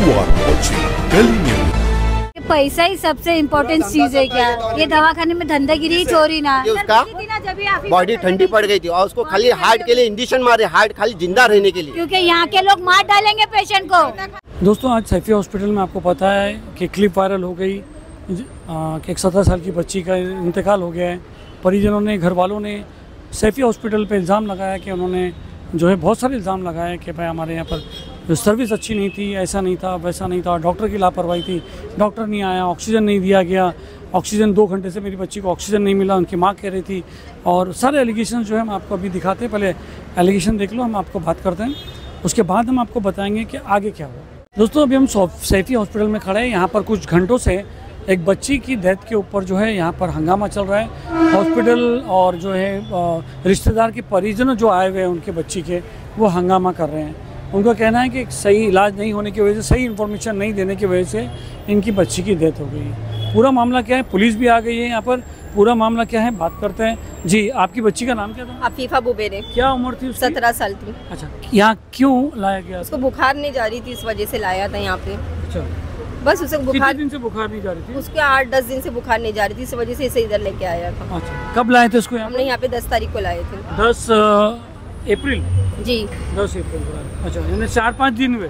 You are watching Delhi News. पैसा ही सबसे important चीज है क्या? ये दवाखाने में धंधागिरी चोरी ना उसका बॉडी ठंडी पड़ गई थी और उसको खाली हार्ट के लिए इंजेक्शन मारे, हार्ट खाली जिंदा रहने के लिए, क्योंकि यहाँ के लोग मार डालेंगे पेशेंट को। दोस्तों आज सैफी हॉस्पिटल में आपको पता है कि क्लिप वायरल हो गई कि एक 17 साल की बच्ची का इंतकाल हो गया है। परिजनों ने, घर वालों ने सैफी हॉस्पिटल पे इल्ज़ाम लगाया कि उन्होंने जो है बहुत सारे इल्ज़ाम लगाए कि भाई हमारे यहाँ पर जो सर्विस अच्छी नहीं थी, ऐसा नहीं था, वैसा नहीं था, डॉक्टर की लापरवाही थी, डॉक्टर नहीं आया, ऑक्सीजन नहीं दिया गया, ऑक्सीजन 2 घंटे से मेरी बच्ची को ऑक्सीजन नहीं मिला, उनकी माँ कह रही थी। और सारे एलिगेशन जो है हम आपको अभी दिखाते हैं। पहले एलिगेशन देख लो, हम आपको बात करते हैं, उसके बाद हम आपको बताएंगे कि आगे क्या हुआ। दोस्तों अभी हम सैफी हॉस्पिटल में खड़े हैं। यहाँ पर कुछ घंटों से एक बच्ची की डेथ के ऊपर जो है यहाँ पर हंगामा चल रहा है। हॉस्पिटल और जो है रिश्तेदार के परिजन जो आए हुए हैं उनके बच्ची के, वो हंगामा कर रहे हैं। उनका कहना है कि सही इलाज नहीं होने की वजह से, सही इन्फॉर्मेशन नहीं देने की वजह से इनकी बच्ची की डेथ हो गई है। पूरा मामला क्या है, पुलिस भी आ गई है यहाँ पर, पूरा मामला क्या है बात करते हैं। जी, आपकी बच्ची का नाम क्या था? अफीफा बुबेरे। क्या उम्र थी उसकी? 17 साल थी। अच्छा, यहाँ क्यों लाया गया? उसको बुखार नहीं जा रही थी, इस वजह से लाया था यहाँ पे। अच्छा, बस उसे बुखार, कितने दिन से बुखार नहीं जा रही थी? उसके 8-10 दिन से बुखार नहीं जा रही थी, इस वजह से इसे इधर लेके आया था। अच्छा, कब लाए थे उसको? हमने यहाँ पे 10 तारीख को लाए थे। 10 अप्रैल? जी 10 अप्रैल को। अच्छा, यानी 4-5 दिन हुए?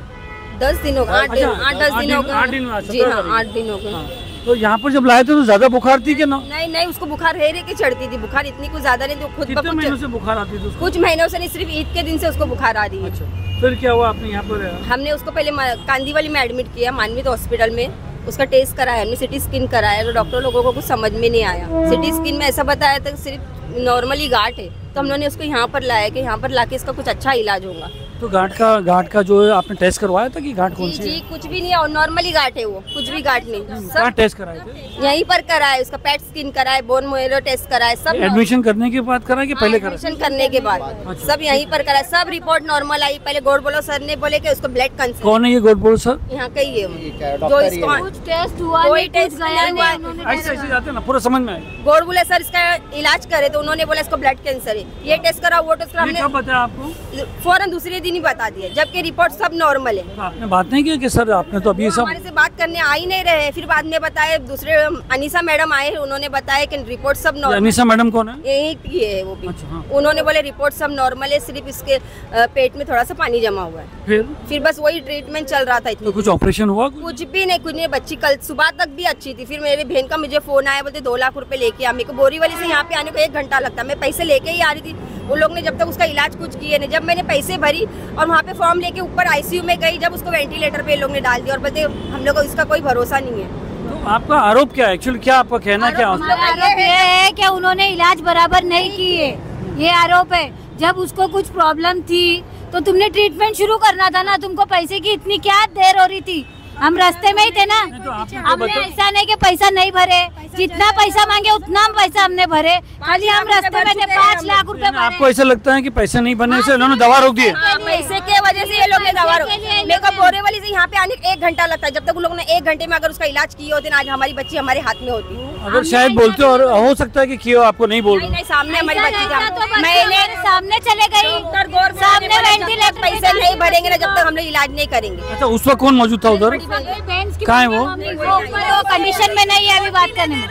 10 दिन हो गए, 8-10 दिन हो गए। 8 दिन हुआ? जी हाँ, 8 दिन हो गए। तो यहाँ पर जब लाए थे तो ज्यादा बुखार थी क्या? नहीं, उसको बुखार रह के चढ़ती थी। बुखार इतनी कुछ ज्यादा नहीं, तो खुद कितने महीनों से बुखार आती थी? कुछ महीनों से नहीं, सिर्फ ईद के दिन से उसको बुखार आ रही है। अच्छा, फिर क्या हुआ आपने यहाँ पर? हमने उसको पहले कांदीवाली में एडमिट किया, मानवीय हॉस्पिटल में। उसका टेस्ट कराया हमने, सिटी स्किन कराया, तो डॉक्टर लोगों को कुछ समझ में नहीं आया। सिटी स्किन में ऐसा बताया था सिर्फ नॉर्मली गांठ है, तो हम लोगों ने उसको यहाँ पर लाया कि यहाँ पर लाके इसका कुछ अच्छा इलाज होगा। तो गांठ का जो है आपने टेस्ट करवाया था कि गांठ कौन सी? जी कुछ भी नहीं है, और नॉर्मली गांठ है, वो कुछ भी गांठ नहीं। सब टेस्ट कराए थे? यहीं पर कराए, उसका पेट स्किन कराए, बोन मेरो टेस्ट कराए, सब एडमिशन करने के बाद कराए कि पहले कराए? एडमिशन करने के बाद सब यहीं पर कराए, सब रिपोर्ट नॉर्मल आई। पहले गौड़ बोलो सर ने बोले कि उसको ब्लड कैंसर। कौन है ये गौड़ बोलो सर? यहाँ का ही है जो इसको टेस्ट हुआ, कोई टेस्ट गया हुआ। ऐसे जाते ना, पूरा समझ में आए। गौड़ बोले सर इसका इलाज करे, तो उन्होंने बोला इसको ब्लड कैंसर है, ये टेस्ट कराओ, वो टेस्ट कराओ। हमने कब बताया आपको? फौरन दूसरे दिन ही बता दिया, जबकि रिपोर्ट सब नॉर्मल है। तो आपने बात नहीं की कि सर आपने तो अभी सब हमारे से बात करने आ ही नहीं रहे। फिर बाद में बताए, दूसरे अनीसा मैडम आए, उन्होंने बताया कि रिपोर्ट सब नॉर्मल। अनीसा मैडम कौन है? यही की है वो भी। अच्छा, हाँ। उन्होंने बोले रिपोर्ट सब नॉर्मल है, सिर्फ इसके पेट में थोड़ा सा पानी जमा हुआ है। फिर बस वही ट्रीटमेंट चल रहा था। तो कुछ ऑपरेशन हुआ? कुछ भी नहीं, कुछ नहीं। बच्ची कल सुबह तक भी अच्छी थी। फिर मेरी बहन का मुझे फोन आया, बोलते 2 लाख रुपए लेके आ। मेरे को बोरीवली से यहाँ पे आने को 1 घंटा लगता, मैं पैसे लेके ही आ रही थी। वो लोग ने जब तक उसका इलाज कुछ किए नहीं। जब मैंने पैसे भरी और वहाँ पे फॉर्म लेके ऊपर आईसीयू में गई, जब उसको वेंटिलेटर पे लोग ने डाल दिया और बोलते हम लोग को इसका कोई भरोसा नहीं है। तो आपका आरोप क्या है? एक्चुअली क्या आपका कहना क्या है? हमारा आरोप ये है कि उन्होंने इलाज बराबर नहीं किए, ये आरोप है। जब उसको कुछ प्रॉब्लम थी तो तुमने ट्रीटमेंट शुरू करना था ना, तुमको पैसे की इतनी क्या देर हो रही थी? हम रास्ते में ही थे ना। हमने ऐसा नहीं कि पैसा नहीं भरे, जितना पैसा मांगे उतना पैसा हमने भरे, खाली हम रास्ते में थे। 5 लाख रुपए भरे। आपको ऐसा लगता है कि पैसे नहीं भरने से इन्होंने दवा रोक दी है? पैसे के वजह से ये लोग ने दवा रोक। मेरे को बोरीवली से यहाँ पे आने 1 घंटा लगता है। जब तक उन लोगों ने 1 घंटे में अगर उसका इलाज किए होते ना, आज हमारी बच्ची हमारे हाथ में होती। अगर शायद बोलते और हो सकता है कि किया, आपको नहीं बोल। नहीं, सामने हमारी बच्ची तो मैंने सामने चले गई, सामने वेंटिलेटर पैसे नहीं भरेंगे ना जब तक हम लोग इलाज नहीं करेंगे। अच्छा, उस वक्त कौन मौजूद था उधर? कहाँ है वो? कंडीशन में नहीं है अभी बात करने में।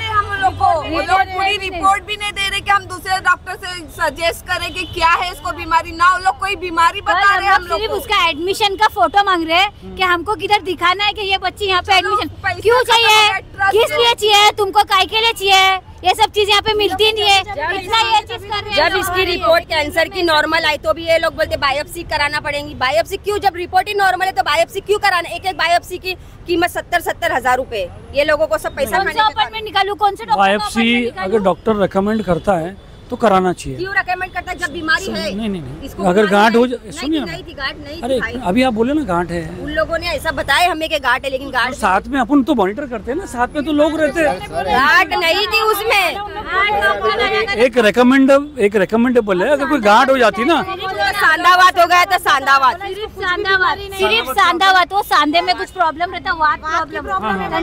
वो लोग पूरी रिपोर्ट भी नहीं दे रहे कि हम दूसरे डॉक्टर से सजेस्ट करें कि क्या है इसको बीमारी। ना वो लोग कोई बीमारी बता रहे हैं हम लोग सिर्फ उसका एडमिशन का फोटो मांग रहे हैं कि हमको किधर दिखाना है कि ये बच्ची यहाँ पे एडमिशन क्यों चाहिए, किस लिए चाहिए, तुमको काय के लिए चाहिए, ये सब चीज यहाँ पे मिलती नहीं है। इतना ये चीज कर रहे हैं। जब इसकी रिपोर्ट कैंसर की नॉर्मल आई तो भी ये लोग बोलते बायोप्सी कराना पड़ेगी। बायोप्सी क्यों? जब रिपोर्ट ही नॉर्मल है तो बायोप्सी क्यों कराना? एक बायोप्सी की कीमत 70-70 हजार रुपए। ये लोगों को सब पैसा अपॉइंटमेंट निकालू, कौन से बायोप्सी अगर डॉक्टर रिकमेंड करता है तो कराना चाहिए। क्यों रिकमेंड करता है जब बीमारी है? नहीं, अगर गांठ हो जाए, सुनिए ना, नहीं थी गांठ, नहीं अरे अभी आप बोले ना गांठ है। उन लोगों ने ऐसा बताया हमें कि गांठ है, लेकिन गांठ साथ में अपन तो मॉनिटर करते हैं ना, साथ में तो लोग रहते हैं। गांठ नहीं थी उसमें। एक रिकमेंडेबल है, अगर कोई गांठ हो जाती ना सांधावात हो गया था, सांधावात। सिर्फ सांधावात, वो सांधे में कुछ प्रॉब्लम रहता, वात प्रॉब्लम,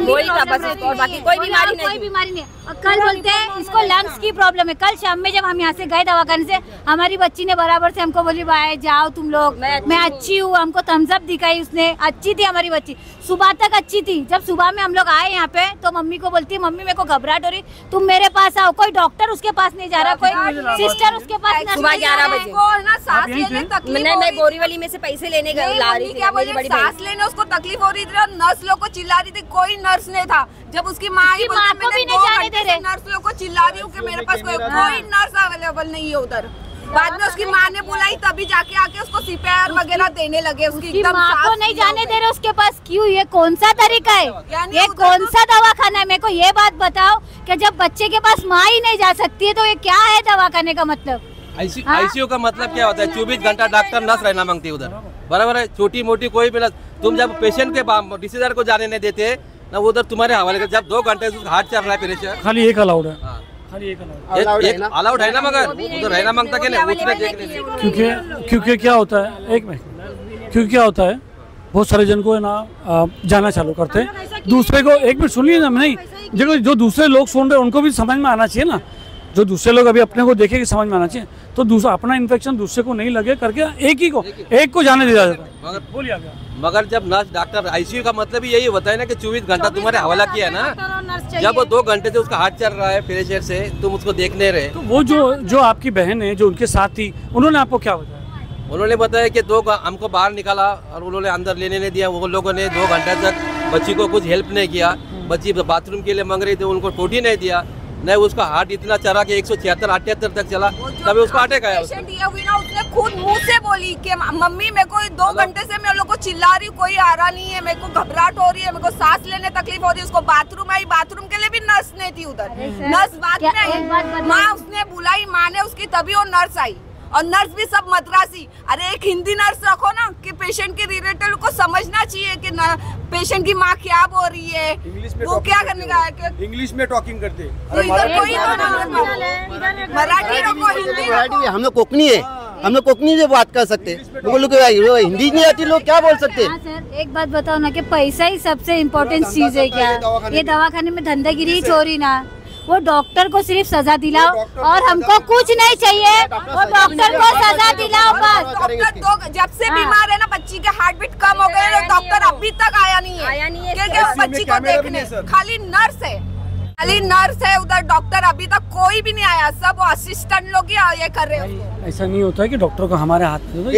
वही था बस, और बाकी कोई बीमारी नहीं। कोई बीमारी नहीं। और कल बोलते हैं इसको लंग्स की प्रॉब्लम है। कल शाम में जब हम यहाँ से गए दवाखाने से, हमारी बच्ची ने बराबर से हमको बोली भाई जाओ तुम लोग, मैं अच्छी हूँ, हमको थम्स अप दिखाई उसने, अच्छी थी हमारी बच्ची, सुबह तक अच्छी थी। जब सुबह में हम लोग आए यहाँ पे तो मम्मी को बोलती है मम्मी मेरे को घबराहट हो रही, तुम मेरे पास आओ। कोई डॉक्टर उसके पास नहीं जा रहा, कोई सिस्टर उसके पास सुबह 11 बजे को ना सांस लेने तकलीफ मैं बोरीवली में से पैसे लेने गई, ला रही थी मेरी बड़ी बहन। सांस लेने उसको तकलीफ हो रही थी और नर्स लोग को चिल्ला रही थी, कोई नर्स नहीं था। जब उसकी माँ आई माँ को भी नहीं जाने दे रहे, नर्स लोग को चिल्ला रही हूँ कि मेरे पास कोई नर्स अवेलेबल नहीं है उधर। बाद में उसकी माँ ने बुलाई, तभी जाके आके उसको CPR वगैरह देने लगे। उसकी माँ को नहीं जाने दे रहे उसके पास, क्यों? ये कौन सा तरीका है? ये कौन सा दवाखाना है? मेरे को ये बात बताओ कि जब बच्चे के पास माँ ही नहीं जा सकती है तो ये क्या है दवाखाने का मतलब? आईसीयू का मतलब क्या होता है? 24 घंटा डॉक्टर नर्स रहना मांगती है उधर, बराबर है। छोटी मोटी कोई भी तुम जब पेशेंट के रिश्तेदार को जाने नहीं देते ना, उधर तुम्हारे हवाले जब 2 घंटे से हार्ट चल रहा है प्रेशर, खाली एक अलाउड है, खाली एक अलाउड है ना, मगर उधर रहना मांगता क्या नहीं, उसने देखने। क्योंकि क्या होता है, एक मिनट, क्योंकि क्या होता है बहुत सारे जन को है ना जाना चालू करते हैं दूसरे को। एक मिनट सुनिए ना, नहीं जो दूसरे लोग सुन रहे हैं उनको भी समझ में आना चाहिए ना, जो दूसरे लोग अभी अपने को देखे कि समझ में आना चाहिए, तो दूसरा अपना इन्फेक्शन दूसरे को नहीं लगे करके एक को जाने दिया जाता है। मगर बोलिए मगर जब नर्स डॉक्टर आईसीयू का मतलब ही यही होता है ना कि 24 घंटा तुम्हारे हवाला किया है ना। जब वो 2 घंटे से उसका हार्ट चल रहा है प्रेशर से, तुम उसको देखने रहे। तो वो जो आपकी बहन है जो उनके साथ थी, उन्होंने आपको क्या बताया? उन्होंने बताया कि हमको बाहर निकाला और उन्होंने अंदर लेने नहीं दिया। वो लोगों ने 2 घंटे तक बच्ची को कुछ हेल्प नहीं किया। बच्ची बाथरूम के लिए मांग रही थी, उनको टोटी नहीं दिया। नहीं, उसका हार्ट इतना चला कि 176-78 तक चला, तभी उसका अटैक आया। उसने खुद मुंह से बोली कि मम्मी मेरे को 2 घंटे से मैं लोग को चिल्ला रही हूँ, कोई आ रहा नहीं है, मेरे को घबराहट हो रही है, मेरे को सांस लेने तकलीफ हो रही है। उसको बाथरूम आई, बाथरूम के लिए भी नर्स नहीं थी उधर, नर्स बाद में आई। माँ उसने बुलाई, माँ ने उसकी, तभी वो नर्स आई। और नर्स भी सब मद्रासी। अरे एक हिंदी नर्स रखो ना कि पेशेंट के रिलेटेड को समझना चाहिए कि पेशेंट की माँ क्या बोल रही है, वो क्या करने का है। इंग्लिश में टॉकिंग करते हैं, मराठी रखो, हिंदी। हम लोग कोकनी है, हम लोग कोकनी से बात कर सकते हैं। लोग हिंदी नहीं आती, लोग क्या बोल सकते हैं? सर एक बात बताओ ना कि पैसा ही सबसे इम्पोर्टेंट चीज है क्या? ये दवाखाने में धंधागिरी चोरी ना, वो डॉक्टर को सिर्फ सजा दिलाओ और हमको कुछ नहीं चाहिए, वो डॉक्टर को सजा दिलाओ बस। डॉक्टर जब से बीमार है ना, बच्ची के हार्ट बीट कम हो गए, डॉक्टर अभी तक आया नहीं है क्योंकि बच्ची को देखने खाली नर्स है, खाली नर्स है उधर। डॉक्टर अभी तक कोई भी नहीं आया, सब असिस्टेंट लोग ही ये कर रहे हैं। ऐसा नहीं होता है कि डॉक्टर को हमारे हाथ में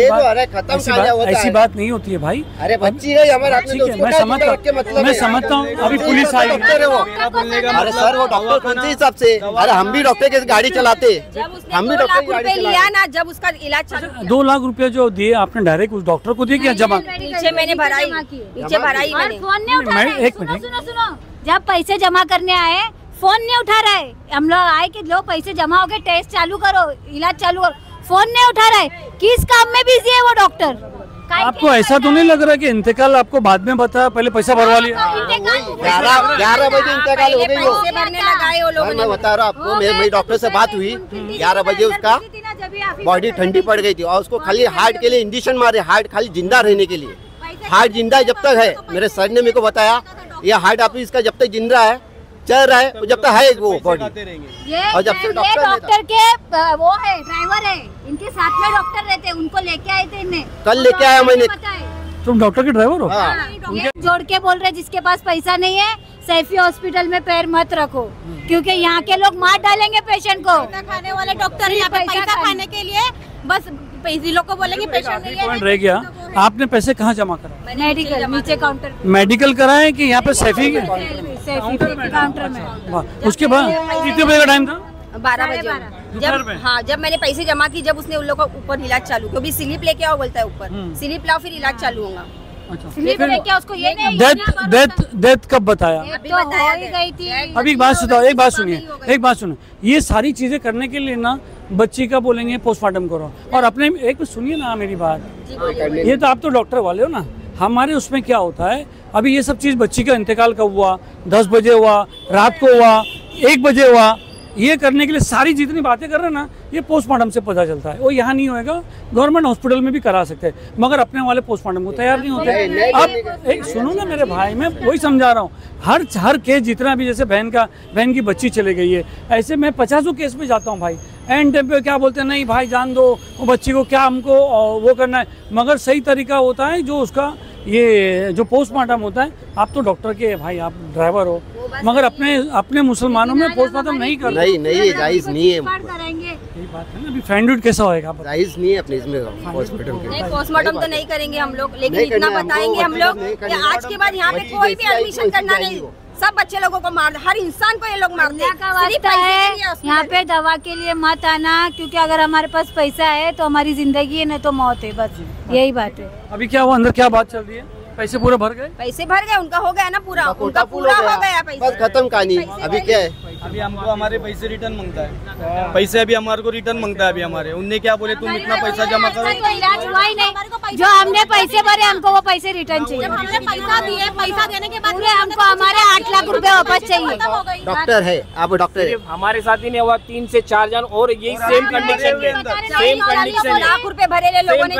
ऐसी बात नहीं होती है भाई। अरे बच्ची है हमारे हाथ में, मैं समझता हूँ। अभी पुलिस आई, अरे सर वो डॉक्टर कौन से हिसाब से? अरे हम भी डॉक्टर की गाड़ी चलाते, हम भी डॉक्टर की गाड़ी लिया ना, जब उसका इलाज 2 लाख रुपया जो दिए आपने डायरेक्ट उस डॉक्टर को दिए क्या जमा? नीचे मैंने भराई, नीचे भराई मैंने। एक मिनट, सुनो, जब पैसे जमा करने आए फोन नहीं उठा रहा है। हम लोग आए कि लो पैसे जमा हो गए, टेस्ट चालू करो, इलाज चालू करो, फोन नहीं उठा रहा है। किस काम में बिजी है वो डॉक्टर? आपको ऐसा तो नहीं लग रहा कि इंतकाल आपको बाद में बताया, पहले पैसा भरवा लिया? 11 बजे इंतकाल हो गई। पैसे भरने लगाए वो लोगों ने। मैं बता रहा हूँ आपको, मेरी डॉक्टर से बात हुई, 11 बजे उसका बॉडी ठंडी पड़ गई थी और उसको खाली हार्ट के लिए इंजेक्शन मारे, हार्ट खाली जिंदा रहने के लिए। हार्ट जिंदा जब तक है, मेरे सर ने मेरे को बताया, ये हार्ट आप इसका जब तक जिंदा है, चल रहा है, जब तक है वो बॉडी। और जब से डॉक्टर के वो है, ड्राइवर है, इनके साथ में डॉक्टर रहते हैं, उनको लेके आए थे इन्हें। कल लेके आया मैंने। तुम डॉक्टर के ड्राइवर हो? जोड़ के बोल रहे जिसके पास पैसा नहीं है सैफी हॉस्पिटल में पैर मत रखो, क्योंकि यहाँ के लोग मार डालेंगे पेशेंट को। खाने वाले डॉक्टर यहाँ पे पैसा खाने के लिए बस पैसे लोग को बोलेंगे पेशेंट नहीं है। रह गया, आपने पैसे कहाँ जमा करा? मेडिकल नीचे काउंटर, मेडिकल कराए कि यहाँ पे सैफी के काउंटर में? उसके बाद कितने बजे का टाइम था? 12 बजे। जब मैंने पैसे जमा की, जब उसने उन लोगों को ऊपर इलाज चालू, क्योंकि स्लिप लेके आओ बोलता है ऊपर, स्लिप लाओ फिर इलाज चालू होगा। स्लिप लेके उसको ये नहीं, डेथ कब बताया? अभी बताया गई थी। अभी एक बात सुनिए, ये सारी चीजें करने के लिए ना बच्ची का बोलेंगे पोस्टमार्टम करो, और अपने एक सुनिए ना मेरी बात, ये तो आप तो डॉक्टर वाले हो ना, हमारे उसमें क्या होता है, अभी ये सब चीज बच्ची का इंतकाल कब हुआ, 10 बजे हुआ, रात को हुआ, 1 बजे हुआ, ये करने के लिए सारी जितनी बातें कर रहे हैं ना, ये पोस्टमार्टम से पता चलता है। वो यहाँ नहीं होएगा, गवर्नमेंट हॉस्पिटल में भी करा सकते हैं, मगर अपने वाले पोस्टमार्टम को तैयार नहीं होते। अब एक सुनो ना मेरे भाई, मैं वही समझा रहा हूँ, हर केस जितना भी, जैसे बहन की बच्ची चले गई है, ऐसे मैं 50 केस में जाता हूँ भाई। एंड टाइम पे क्या बोलते हैं, नहीं भाई जान दो, वो बच्ची को क्या हमको वो करना है, मगर सही तरीका होता है जो उसका ये जो पोस्टमार्टम होता है। आप तो डॉक्टर के भाई, आप ड्राइवर हो, मगर अपने मुसलमानों में पोस्टमार्टम नहीं कर, नहीं जायज नहीं है। यही बात है ना। अभी फाइंड कैसा होएगा, जायज नहीं है अपने इसमें हॉस्पिटल के। नहीं, पोस्टमार्टम तो नहीं करेंगे हम लोग, लेकिन इतना बताएंगे हम लोग कि आज के बाद यहाँ पे कोई भी एडमिशन करना नहीं, सब बच्चे लोगों को मार, हर इंसान को ये लोग मारते हैं। का वास्ता है यहाँ पे दवा के लिए मत आना, क्योंकि अगर हमारे पास पैसा है तो हमारी जिंदगी है, नहीं तो मौत है, बस यही बात है। अभी क्या हुआ, अंदर क्या बात चल रही है? पैसे पूरे भर गए? पैसे भर गए, उनका हो गया ना पूरा, उनका पूरा हो गया पैसा, बस खत्म कहानी। अभी क्या है, अभी हमको हमारे पैसे रिटर्न मांगता है, पैसे अभी हमारे को रिटर्न मांगता है। अभी हमारे उनने क्या बोले, तुम इतना पैसा जमा करो, तो इलाज हुआ ही नहीं। जो हमने पैसे भरे, हमको वो पैसे रिटर्न चाहिए। जब हमने पैसा दिए, पैसा देने के बाद पूरे हमको हमारे 8 लाख रुपए वापस चाहिए। डॉक्टर है, आप डॉक्टर है। हमारे साथ ही नहीं हुआ, 3 से 4 जन और यही सेम कंडीशन में, सेम कंडीशन में लाख रुपए भरे लोगों ने,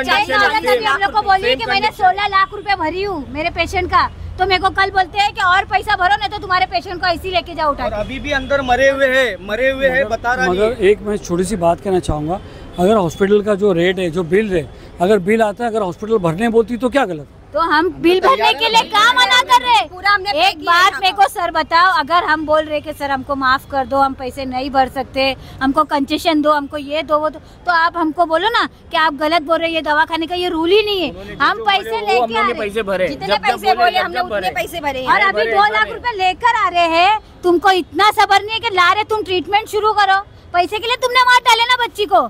हम लोग को बोलिए कि मैंने 16 लाख रुपए भरी हूँ मेरे पेशेंट का, तो मेरे को कल बोलते हैं कि और पैसा भरो, नहीं तो तुम्हारे पेशेंट को ऐसी लेके जाओ उठा। अभी भी अंदर मरे हुए हैं, बता रहा। मगर एक मैं छोटी सी बात कहना चाहूँगा, अगर हॉस्पिटल का जो रेट है, जो बिल है, अगर बिल आता है, अगर हॉस्पिटल भरने बोलती तो क्या गलत? तो हम बिल भरने के लिए क्या मना कर रहे? पूरा हमने एक बात मेरे को सर बताओ, अगर हम बोल रहे कि सर हमको माफ कर दो, हम पैसे नहीं भर सकते, हमको कंसेशन दो, हमको ये दो वो दो, तो आप हमको बोलो ना कि आप गलत बोल रहे हैं, ये दवा खाने का ये रूल ही नहीं है। हम पैसे लेके आ रहे, पैसे भरे, जितने पैसे बोले हमने उतने पैसे भरे, और अभी 2 लाख रुपए लेकर आ रहे हैं। तुमको इतना सबर नहीं है कि ला रहे तुम ट्रीटमेंट शुरू करो, पैसे के लिए तुमने मार डाले ना बच्ची को,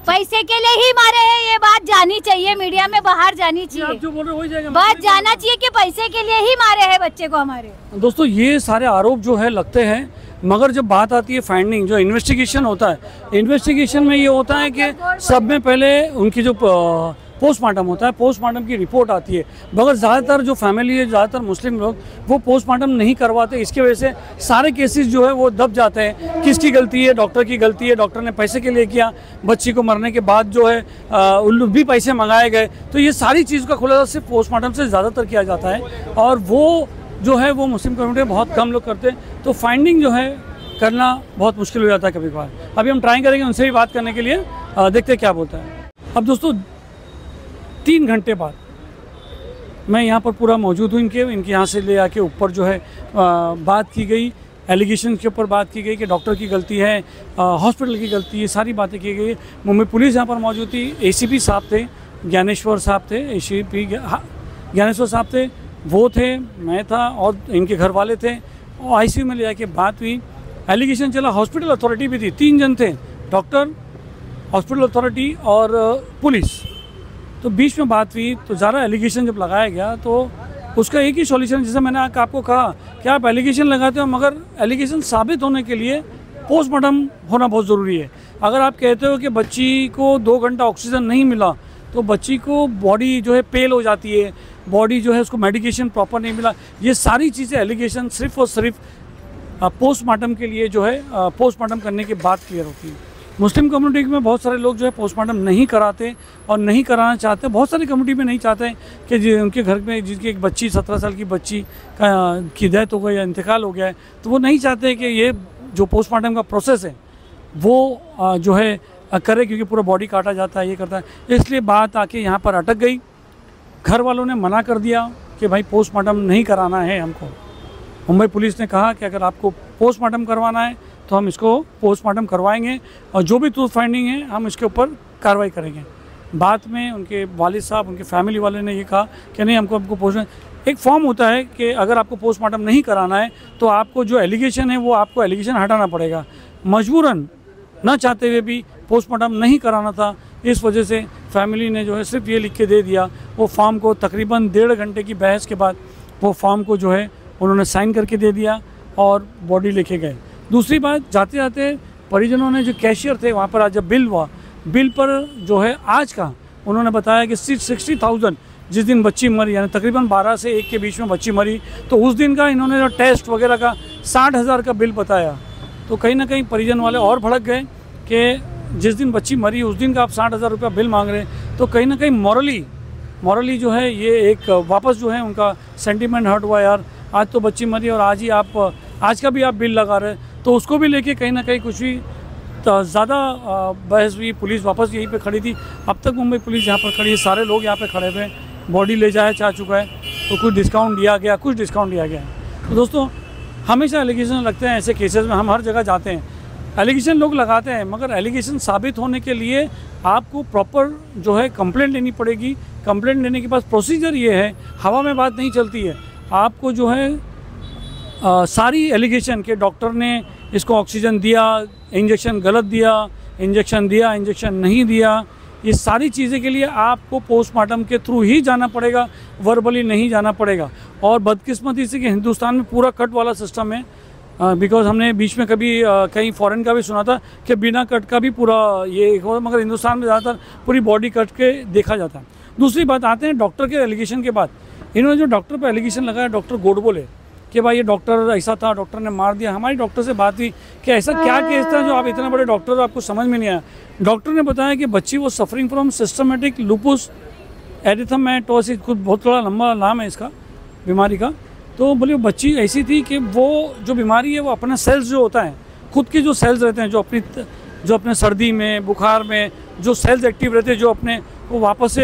पैसे के लिए ही मारे हैं। ये बात जानी चाहिए, मीडिया में बाहर जानी चाहिए, जो बोल रहे हो हो जाएगा, बात जाना चाहिए कि पैसे के लिए ही मारे हैं बच्चे को हमारे। दोस्तों ये सारे आरोप जो है लगते हैं, मगर जब बात आती है फाइंडिंग, जो इन्वेस्टिगेशन होता है, इन्वेस्टिगेशन में ये होता है कि सब में पहले उनकी जो पोस्टमार्टम होता है, पोस्टमार्टम की रिपोर्ट आती है, मगर ज़्यादातर जो फैमिली है, ज़्यादातर मुस्लिम लोग वो पोस्टमार्टम नहीं करवाते। इसकी वजह से सारे केसेस जो है वो दब जाते हैं। किसकी गलती है? डॉक्टर की गलती है, डॉक्टर ने पैसे के लिए किया, बच्ची को मरने के बाद जो है उन भी पैसे मंगाए गए। तो ये सारी चीज़ का खुलासा सिर्फ पोस्टमार्टम से ज़्यादातर किया जाता है, और वो जो है वो मुस्लिम कम्युनिटी में बहुत कम लोग करते हैं। तो फाइंडिंग जो है करना बहुत मुश्किल हो जाता है कभी कभार। अभी हम ट्राई करेंगे उनसे भी बात करने के लिए, देखते हैं क्या बोलता है। अब दोस्तों 3 घंटे बाद मैं यहाँ पर पूरा मौजूद हूँ, इनके यहाँ से ले आके ऊपर जो है बात की गई, एलिगेशन के ऊपर बात की गई कि डॉक्टर की गलती है, हॉस्पिटल की गलती है, सारी बातें की गई। मुंबई पुलिस यहाँ पर मौजूद थी, ACP साहब थे, ज्ञानेश्वर साहब थे, ACP ज्ञानेश्वर साहब थे, वो थे, मैं था और इनके घर वाले थे, और ICU में ले जाके बात हुई, एलिगेशन चला। हॉस्पिटल अथॉरिटी भी थी, 3 जन थे, डॉक्टर, हॉस्पिटल अथॉरिटी और पुलिस। तो बीच में बात हुई, तो ज़्यादा एलिगेशन जब लगाया गया तो उसका एक ही सॉल्यूशन, जैसे मैंने आपको कहा कि आप एलिगेशन लगाते हो, मगर एलिगेशन साबित होने के लिए पोस्टमार्टम होना बहुत ज़रूरी है। अगर आप कहते हो कि बच्ची को 2 घंटा ऑक्सीजन नहीं मिला, तो बच्ची को बॉडी जो है पेल हो जाती है, बॉडी जो है उसको मेडिकेशन प्रॉपर नहीं मिला, ये सारी चीज़ें एलिगेशन सिर्फ और सिर्फ पोस्टमार्टम के लिए जो है पोस्टमार्टम करने के बाद क्लियर होती है। मुस्लिम कम्युनिटी में बहुत सारे लोग जो है पोस्टमार्टम नहीं कराते और नहीं कराना चाहते। बहुत सारी कम्युनिटी में नहीं चाहते कि उनके घर में जिनकी एक बच्ची 17 साल की बच्ची की डेथ हो गई या इंतकाल हो गया है, तो वो नहीं चाहते कि ये जो पोस्टमार्टम का प्रोसेस है वो जो है करे, क्योंकि पूरा बॉडी काटा जाता है, ये करता है। इसलिए बात आके यहाँ पर अटक गई। घर वालों ने मना कर दिया कि भाई पोस्टमार्टम नहीं कराना है हमको। मुंबई पुलिस ने कहा कि अगर आपको पोस्टमार्टम करवाना है तो हम इसको पोस्टमार्टम करवाएंगे, और जो भी ट्रूथ फाइंडिंग है हम इसके ऊपर कार्रवाई करेंगे। बाद में उनके वालिद साहब, उनके फैमिली वाले ने ये कहा कि नहीं, हमको पोस्ट एक फॉर्म होता है कि अगर आपको पोस्टमार्टम नहीं कराना है तो आपको जो एलिगेशन है वो आपको एलिगेशन हटाना पड़ेगा। मजबूरन न चाहते हुए भी पोस्टमार्टम नहीं कराना था, इस वजह से फैमिली ने जो है सिर्फ ये लिख के दे दिया। वो फॉर्म को तकरीबन 1.5 घंटे की बहस के बाद वो फॉर्म को जो है उन्होंने साइन करके दे दिया और बॉडी लेके गए। दूसरी बात, जाते जाते परिजनों ने, जो कैशियर थे वहाँ पर, आज जब बिल हुआ, बिल पर जो है आज का उन्होंने बताया कि 60,000 जिस दिन बच्ची मरी, यानी तकरीबन 12 से 1 के बीच में बच्ची मरी, तो उस दिन का इन्होंने जो टेस्ट वगैरह का 60,000 का बिल बताया। तो कहीं ना कहीं परिजन वाले और भड़क गए कि जिस दिन बच्ची मरी उस दिन का आप 60,000 रुपया बिल मांग रहे हैं, तो कहीं ना कहीं मॉरली जो है ये एक वापस जो है उनका सेंटीमेंट हर्ट हुआ। यार आज तो बच्ची मरी और आज ही आज का भी आप बिल लगा रहे हैं, तो उसको भी लेके कहीं ना कहीं कुछ भी ज़्यादा बहस हुई। पुलिस वापस यहीं पे खड़ी थी। अब तक मुंबई पुलिस यहाँ पर खड़ी है, सारे लोग यहाँ पे खड़े हुए, बॉडी ले जाया जा चुका है, तो कुछ डिस्काउंट दिया गया तो दोस्तों हमेशा एलिगेशन लगते हैं ऐसे केसेस में। हम हर जगह जाते हैं, एलिगेशन लोग लगाते हैं, मगर एलिगेशन साबित होने के लिए आपको प्रॉपर जो है कंप्लेंट लेनी पड़ेगी। कंप्लेंट लेने के पास प्रोसीजर ये है, हवा में बात नहीं चलती है। आपको जो है सारी एलिगेशन के डॉक्टर ने इसको ऑक्सीजन दिया, इंजेक्शन गलत दिया, इंजेक्शन नहीं दिया, ये सारी चीज़ें के लिए आपको पोस्टमार्टम के थ्रू ही जाना पड़ेगा, वर्बली नहीं जाना पड़ेगा। और बदकिस्मती से कि हिंदुस्तान में पूरा कट वाला सिस्टम है, बिकॉज हमने बीच में कभी कहीं फॉरेन का भी सुना था कि बिना कट का भी पूरा ये, मगर हिंदुस्तान में ज़्यादातर पूरी बॉडी कट के देखा जाता है। दूसरी बात आते हैं डॉक्टर के एलिगेशन के बाद। इन्होंने जो डॉक्टर पर एलिगेशन लगाया, डॉक्टर गोडबोले कि भाई ये डॉक्टर ऐसा था, डॉक्टर ने मार दिया। हमारी डॉक्टर से बात हुई कि ऐसा क्या केस था जो आप इतने बड़े डॉक्टर हो, आपको समझ में नहीं आया। डॉक्टर ने बताया कि बच्ची वो सफरिंग फ्रॉम सिस्टमेटिक लुपुस एरिथेमेटोसिस, खुद बहुत बड़ा लंबा नाम है इसका बीमारी का। तो बोले बच्ची ऐसी थी कि वो जो बीमारी है वो अपना सेल्स जो होता है, खुद के जो सेल्स रहते हैं, जो अपने सर्दी में बुखार में जो सेल्स एक्टिव रहते हैं, जो अपने वो वापस से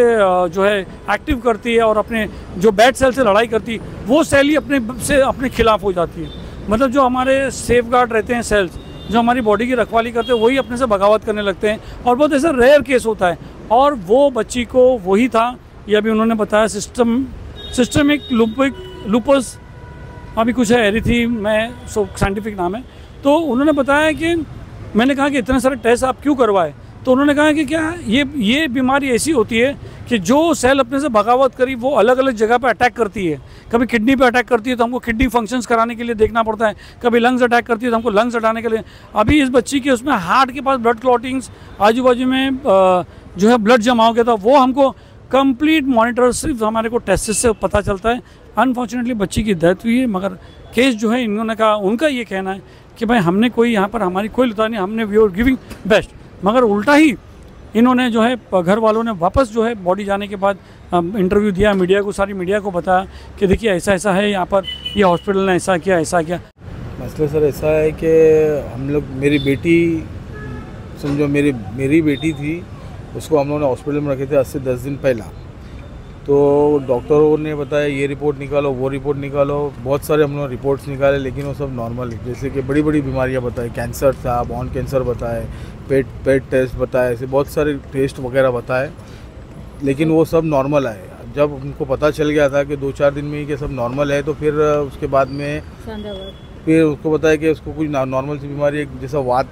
जो है एक्टिव करती है और अपने जो बैड सेल से लड़ाई करती है, वो सेल ही अपने खिलाफ हो जाती है। मतलब जो हमारे सेफ गार्ड रहते हैं सेल्स, जो हमारी बॉडी की रखवाली करते हैं, वही अपने से बगावत करने लगते हैं। और बहुत ऐसा रेयर केस होता है, और वो बच्ची को वही था। ये अभी उन्होंने बताया सिस्टमिक लुपस अभी कुछ है, एरिथी में साइंटिफिक नाम है। तो उन्होंने बताया कि मैंने कहा कि इतने सारे टेस्ट आप क्यों करवाए, तो उन्होंने कहा कि क्या ये बीमारी ऐसी होती है कि जो सेल अपने से बगावत करी वो अलग अलग जगह पे अटैक करती है। कभी किडनी पे अटैक करती है तो हमको किडनी फंक्शंस कराने के लिए देखना पड़ता है, कभी लंग्स अटैक करती है तो हमको लंग्स हटाने के लिए। अभी इस बच्ची के उसमें हार्ट के पास ब्लड क्लॉटिंग्स, आजू बाजू में जो है ब्लड जमा हो गया था, वो हमको कंप्लीट मॉनिटर सिर्फ हमारे को टेस्ट से पता चलता है। अनफॉर्चुनेटली बच्ची की डेथ हुई है, मगर केस जो है इन्होंने कहा, उनका ये कहना है कि भाई हमने कोई यहाँ पर हमारी कोई लुता नहीं, हमने वी आर गिविंग बेस्ट। मगर उल्टा ही इन्होंने जो है घर वालों ने वापस जो है बॉडी जाने के बाद इंटरव्यू दिया मीडिया को, सारी मीडिया को बताया कि देखिए ऐसा है यहाँ पर, ये हॉस्पिटल ने ऐसा किया। मसला सर ऐसा है कि हम लोग, मेरी बेटी समझो मेरी बेटी थी, उसको हम लोगों ने हॉस्पिटल में रखे थे 8 से 10 दिन पहला। तो डॉक्टरों ने बताया ये रिपोर्ट निकालो, वो रिपोर्ट निकालो, बहुत सारे हम लोग रिपोर्ट्स निकाले, लेकिन वो सब नॉर्मल है। जैसे कि बड़ी बड़ी बीमारियां बताए, कैंसर था, बोन कैंसर बताए, पेट टेस्ट बताए, ऐसे बहुत सारे टेस्ट वगैरह बताए, लेकिन वो सब नॉर्मल आए। जब उनको पता चल गया था कि 2-4 दिन में ही कि सब नॉर्मल है, तो फिर उसके बाद में फिर उसको बताया कि उसको कुछ नॉर्मल सी बीमारी है, जैसा वात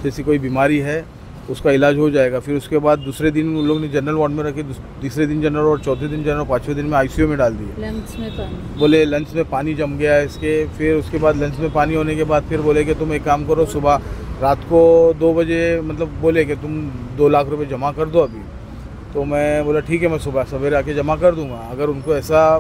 जैसी कोई बीमारी है, उसका इलाज हो जाएगा। फिर उसके बाद दूसरे दिन उन लोग ने जनरल वार्ड में रखे, तीसरे दिन जनरल वार्ड, चौथे दिन जनरल, 5वें दिन में आईसीयू में डाल दिए। बोले लंच में पानी जम गया है इसके। फिर उसके बाद लंच में पानी होने के बाद फिर बोले कि तुम एक काम करो, सुबह रात को 2 बजे मतलब बोले कि तुम 2 लाख रुपए जमा कर दो अभी। तो मैं बोला ठीक है, मैं सुबह सवेरे आके जमा कर दूंगा। अगर उनको ऐसा,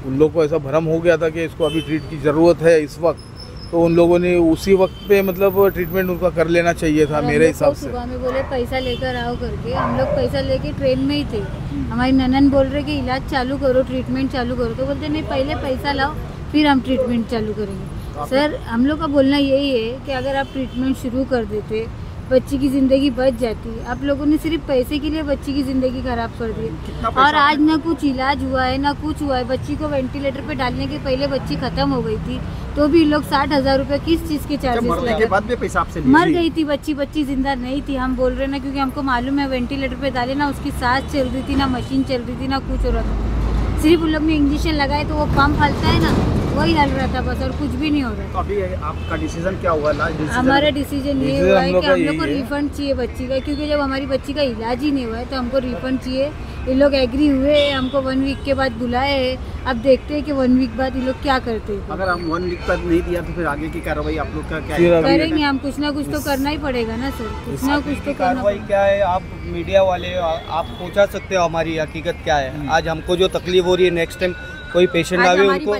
उन लोग को ऐसा भ्रम हो गया था कि इसको अभी ट्रीट की ज़रूरत है इस वक्त, तो उन लोगों ने उसी वक्त पे मतलब ट्रीटमेंट उनका कर लेना चाहिए था मेरे हिसाब से। सुबह में बोले पैसा लेकर आओ करके, हम लोग पैसा लेके ट्रेन में ही थे। हमारी ननन बोल रहे कि इलाज चालू करो, ट्रीटमेंट चालू करो, तो बोलते नहीं पहले पैसा लाओ फिर हम ट्रीटमेंट चालू करेंगे। सर हम लोग का बोलना यही है कि अगर आप ट्रीटमेंट शुरू कर देते, बच्ची की ज़िंदगी बच जाती। आप लोगों ने सिर्फ पैसे के लिए बच्ची की ज़िंदगी खराब कर दी, और आज ना कुछ इलाज हुआ है ना कुछ हुआ है। बच्ची को वेंटिलेटर पे डालने के पहले बच्ची खत्म हो गई थी, तो भी लोग 60,000 रुपये किस चीज़ के चार्जेस लगे। बाद में पैसा आपसे मर गई थी बच्ची जिंदा नहीं थी। हम बोल रहे ना, क्योंकि हमको मालूम है वेंटिलेटर पे डाले ना, उसकी सांस चल रही थी, ना मशीन चल रही थी, ना कुछ हो रहा था। सिर्फ उन लोग ने इंजेक्शन लगाए तो वो पंप हलता है ना, वही हल रहा था बस, और कुछ भी नहीं हो रहा। तो अभी आपका डिसीजन क्या हुआ? हमारा डिसीजन ये हुआ है कि हम लोग को रिफंड चाहिए बच्ची का, क्योंकि जब हमारी बच्ची का इलाज ही नहीं हुआ है तो हमको रिफंड चाहिए। ये लोग एग्री हुए, हमको 1 वीक के बाद बुलाए हैं। अब देखते हैं कि 1 वीक बाद ये लोग क्या करते हैं। अगर हम 1 वीक बाद नहीं दिया तो फिर आगे की कार्रवाई आप लोग का क्या है? करेंगे हम, कुछ ना कुछ तो करना ही पड़ेगा ना सर, कुछ ना कुछ तो कार्रवाई क्या है? आप मीडिया वाले आप पहुंचा सकते हो हमारी हकीकत क्या है। आज हमको जो तकलीफ हो रही है, नेक्स्ट टाइम कोई पेशेंट आवे उनको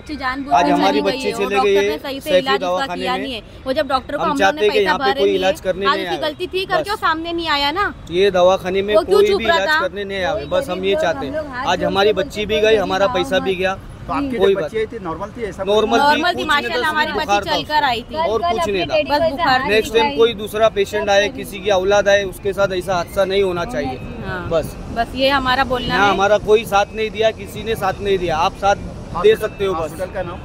आज हमारी बच्ची चले गई सैफी दवाखाने में। वो जब डॉक्टर को हम हम लोगों चाहते ने हैं कि पैसा यहाँ पे भरे कोई नहीं इलाज करने आज नहीं उसकी आए। गलती थी करके वो सामने नहीं आया ना। ये दवाखाने में वो क्यों कोई चुप भी रहा इलाज था? करने नहीं आवे, बस हम ये चाहते हैं। आज हमारी बच्ची भी गई, हमारा पैसा भी गया, तो आपकी कोई जो बात बच्ची थी नॉर्मल थी ऐसा? नॉर्मल थी माशाल्लाह, हमारी बच्ची चलकर आई थी और कुछ नहीं था। बस बुखार। नेक्स्ट टाइम कोई दूसरा पेशेंट आए, किसी की औलाद आए, उसके साथ ऐसा हादसा नहीं होना चाहिए। बस ये हमारा बोलना है। हमारा कोई साथ नहीं दिया, किसी ने साथ नहीं दिया, आप साथ दे सकते हो। बस हॉस्पिटल का नाम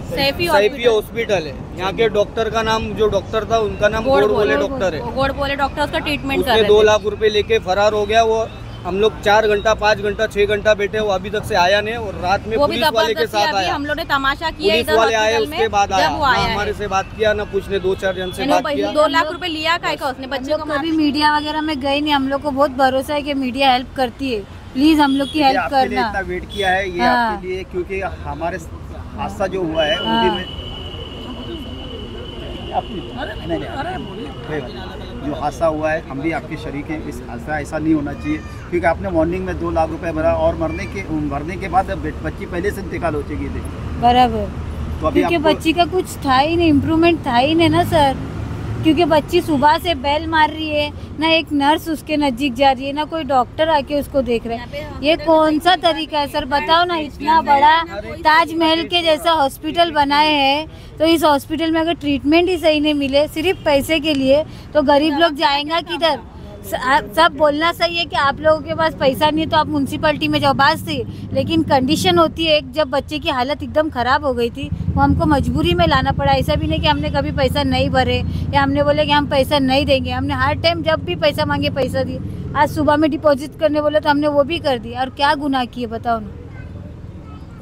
सैफी हॉस्पिटल है। यहाँ के डॉक्टर का नाम, जो डॉक्टर था उनका नाम गोड़ बोले डॉक्टर है। गोड़ बोले डॉक्टर उसका ट्रीटमेंट कर उसने रहे 2 थे। लाख रुपए लेके फरार हो गया। वो हम लोग 4 घंटा 5 घंटा 6 घंटा बैठे, वो अभी तक से आया नहीं। और रात में वो भी पुलिस वाले के जबरदस्ती साथ अभी आया, हम लोग ने तमाशा किया पुलिस इधर वाले आए, हॉस्पिटल उसके में बाद आया। जब वो आया हमारे से बात किया ना, कुछ ने 2-4 जन से बात किया। 2 लाख रुपए लिया का उसने बच्चे को। कभी मीडिया वगैरह में गए नहीं, हम लोग को बहुत भरोसा है कि मीडिया हेल्प करती है। प्लीज हम लोग की हेल्प आपके लिए करना। इतना वेट किया है ये हाँ। आपके लिए, क्योंकि हमारे हादसा जो हुआ है उनकी में जो हादसा हुआ है हम भी आपके शरीक हैं। इस हादसा ऐसा नहीं होना चाहिए, क्योंकि आपने मॉर्निंग में 2 लाख रुपए भरा और मरने के बाद बच्ची पहले से इंतकाल हो चुकी थी। बराबर, तो अभी क्योंकि बच्ची का कुछ था ही नहीं, इम्प्रूवमेंट था ही नहीं ना सर। क्योंकि बच्ची सुबह से बेल मार रही है, ना एक नर्स उसके नजदीक जा रही है, ना कोई डॉक्टर आके उसको देख रहा है। ये कौन सा तरीका है सर, बताओ ना। इतना बड़ा ताजमहल के जैसा हॉस्पिटल बनाए हैं, तो इस हॉस्पिटल में अगर ट्रीटमेंट ही सही नहीं मिले सिर्फ पैसे के लिए, तो गरीब लोग जाएंगे किधर। सब बोलना सही है कि आप लोगों के पास पैसा नहीं है तो आप म्यूनसिपैलिटी में जाओ, बात सही, लेकिन कंडीशन होती है एक, जब बच्चे की हालत एकदम ख़राब हो गई थी वो हमको मजबूरी में लाना पड़ा। ऐसा भी नहीं कि हमने कभी पैसा नहीं भरे या हमने बोले कि हम पैसा नहीं देंगे। हमने हर टाइम जब भी पैसा मांगे पैसा दिए। आज सुबह में डिपॉजिट करने बोले तो हमने वो भी कर दिया। और क्या गुनाह किए बताओ ना,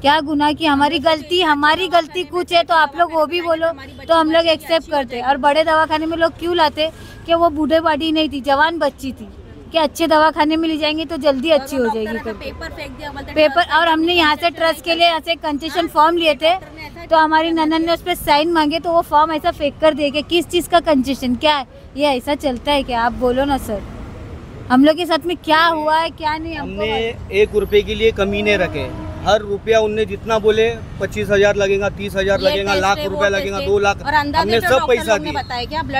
क्या गुनाह की? हमारी गलती कुछ है तो आप लोग वो भी बोलो तो हम लोग एक्सेप्ट करते। और बड़े दवाखाने में लोग क्यों लाते कि वो बूढ़े बाड़ी नहीं थी, जवान बच्ची थी, कि अच्छे दवाखाने में ले जाएंगे तो जल्दी अच्छी हो जाएगी करके पेपर। और हमने यहाँ से ट्रस्ट के लिए ऐसे कंसेशन फॉर्म लिए थे, तो हमारी ननन ने उस पर साइन मांगे तो वो फॉर्म ऐसा फेंक कर दे के किस चीज़ का कंसेशन, क्या है ये? ऐसा चलता है क्या? आप बोलो ना सर, हम लोग के साथ में क्या हुआ है क्या नहीं। हमने 1 रुपए के लिए कमी नहीं रखे। हर रुपया उनने जितना बोले 25,000 लगेगा, 30,000 लगेगा, लाख रुपया लगेगा, 2 लाख, हमने सब पैसा दिए।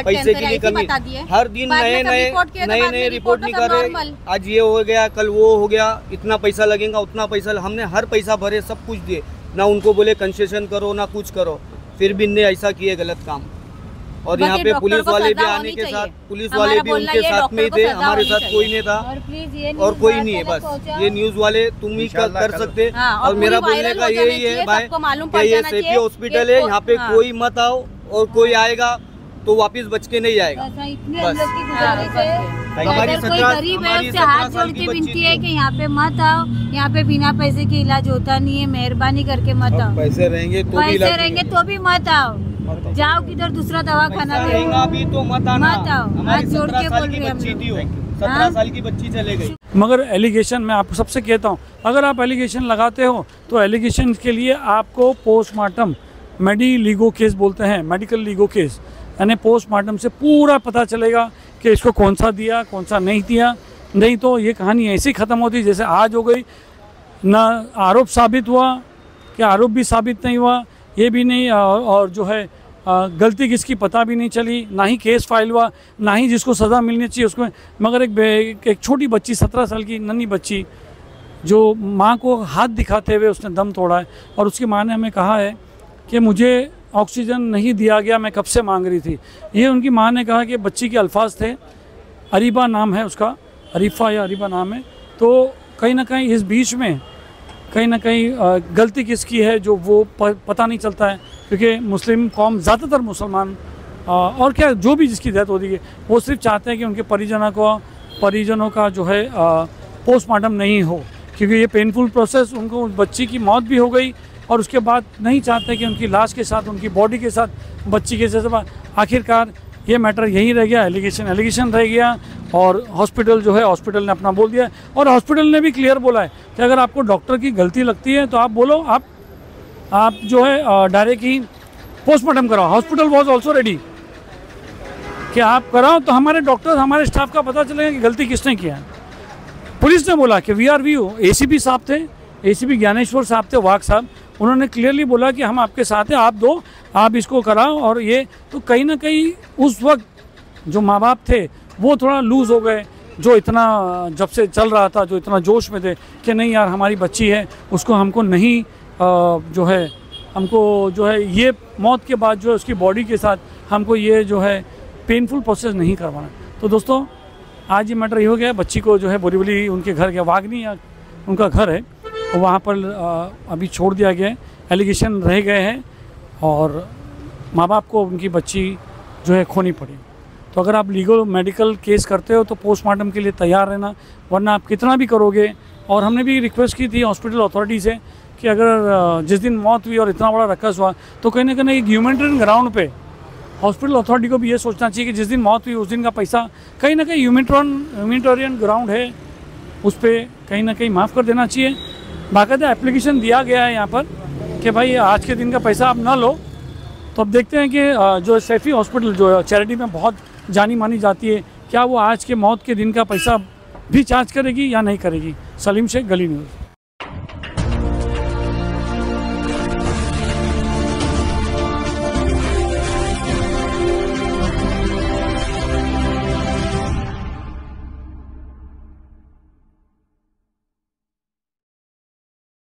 पैसे की लिए कमी, हर दिन नए रिपोर्ट निकाले, आज ये हो गया कल वो हो गया, इतना पैसा लगेगा उतना पैसा। हमने हर पैसा भरे, सब कुछ दिए, ना उनको बोले कंसेशन करो ना कुछ करो, फिर भी इनने ऐसा किए गलत काम। और यहाँ पे पुलिस वाले भी आने के साथ, पुलिस वाले भी उनके साथ में ही थे, हमारे साथ कोई नहीं था और कोई नहीं है। बस ये न्यूज वाले तुम ही कर सकते। और मेरा बोलने का यही है भाई कि ये सैफी हॉस्पिटल है, यहाँ पे कोई मत आओ, और कोई आएगा तो वापस बच के नहीं आएगा। बस हमारी गरीब है उससे हाथ जोड़ के विनती है कि यहाँ पे मत आओ, यहाँ पे बिना पैसे के इलाज होता नहीं है, मेहरबानी करके मत आओ। पैसे रहेंगे तो भी मत आओ, जाओ किधर दूसरा दवाखाना अभी तो मत आना। हाथ जोड़ के बोल रहे हम। 17 साल की बच्ची चले गई। मगर एलिगेशन मैं आपको सबसे कहता हूँ, अगर आप एलिगेशन लगाते हो तो एलिगेशन के लिए आपको पोस्टमार्टम लीगो केस बोलते हैं, मेडिकल लीगो केस, यानी पोस्टमार्टम से पूरा पता चलेगा कि इसको कौन सा दिया कौन सा नहीं दिया। नहीं तो ये कहानी ऐसे ही ख़त्म होती जैसे आज हो गई, ना आरोप साबित हुआ कि आरोप भी साबित नहीं हुआ, ये भी नहीं, और जो है गलती किसकी पता भी नहीं चली, ना ही केस फाइल हुआ, ना ही जिसको सज़ा मिलनी चाहिए उसको। मगर एक छोटी बच्ची 17 साल की नन्ही बच्ची जो माँ को हाथ दिखाते हुए उसने दम तोड़ा है, और उसकी माँ ने हमें कहा है कि मुझे ऑक्सीजन नहीं दिया गया, मैं कब से मांग रही थी। ये उनकी माँ ने कहा कि बच्ची के अल्फाज थे, अरीबा नाम है उसका, अरीफा या अरीबा नाम है। तो कहीं ना कहीं इस बीच में कहीं ना कहीं गलती किसकी है जो वो पता नहीं चलता है, क्योंकि मुस्लिम कौम ज़्यादातर मुसलमान और क्या जो भी जिसकी डेथ होती है वो सिर्फ चाहते हैं कि उनके परिजनों का जो है पोस्टमार्टम नहीं हो, क्योंकि ये पेनफुल प्रोसेस, उनको बच्ची की मौत भी हो गई और उसके बाद नहीं चाहते कि उनकी लाश के साथ, उनकी बॉडी के साथ बच्ची के साथ। आखिरकार ये मैटर यहीं रह गया, एलिगेशन रह गया, और हॉस्पिटल जो है हॉस्पिटल ने अपना बोल दिया। और हॉस्पिटल ने भी क्लियर बोला है कि अगर आपको डॉक्टर की गलती लगती है तो आप बोलो, आप जो है डायरेक्ट ही पोस्टमार्टम कराओ। हॉस्पिटल वॉज ऑल्सो रेडी कि आप कराओ, तो हमारे डॉक्टर, हमारे स्टाफ का पता चलेगा कि गलती किसने किया है। पुलिस ने बोला कि वी ACP साहब थे, ACP ज्ञानेश्वर साहब थे, वाघ साहब, उन्होंने क्लियरली बोला कि हम आपके साथ हैं, आप दो, आप इसको कराओ। और ये तो कहीं ना कहीं उस वक्त जो माँ बाप थे वो थोड़ा लूज़ हो गए, जो इतना जब से चल रहा था, जो इतना जोश में थे कि नहीं यार हमारी बच्ची है, उसको हमको नहीं जो है हमको जो है ये मौत के बाद जो है उसकी बॉडी के साथ हमको ये जो है पेनफुल प्रोसेस नहीं करवाना। तो दोस्तों आज ये मैटर ये हो गया, बच्ची को जो है बोरीवली उनके घर के वागनी या उनका घर है तो वहाँ पर अभी छोड़ दिया गया है, एलिगेशन रह गए हैं और माँ बाप को उनकी बच्ची जो है खोनी पड़ी। तो अगर आप लीगल मेडिकल केस करते हो तो पोस्टमार्टम के लिए तैयार रहना, वरना आप कितना भी करोगे। और हमने भी रिक्वेस्ट की थी हॉस्पिटल अथॉरिटी से कि अगर जिस दिन मौत हुई और इतना बड़ा रक्कस हुआ तो कहीं ना कहीं एक ह्यूमैनिटेरियन ग्राउंड पे हॉस्पिटल अथॉरिटी को भी ये सोचना चाहिए कि जिस दिन मौत हुई उस दिन का पैसा कहीं ना कहीं ह्यूमैनिटेरियन ग्राउंड है उस पर कहीं ना कहीं माफ़ कर देना चाहिए। बाकायदा एप्लीकेशन दिया गया है यहाँ पर कि भाई आज के दिन का पैसा आप ना लो। तो अब देखते हैं कि जो सैफी हॉस्पिटल जो चैरिटी में बहुत जानी मानी जाती है, क्या वो आज के मौत के दिन का पैसा भी चार्ज करेगी या नहीं करेगी। सलीम शेख, गली न्यूज़।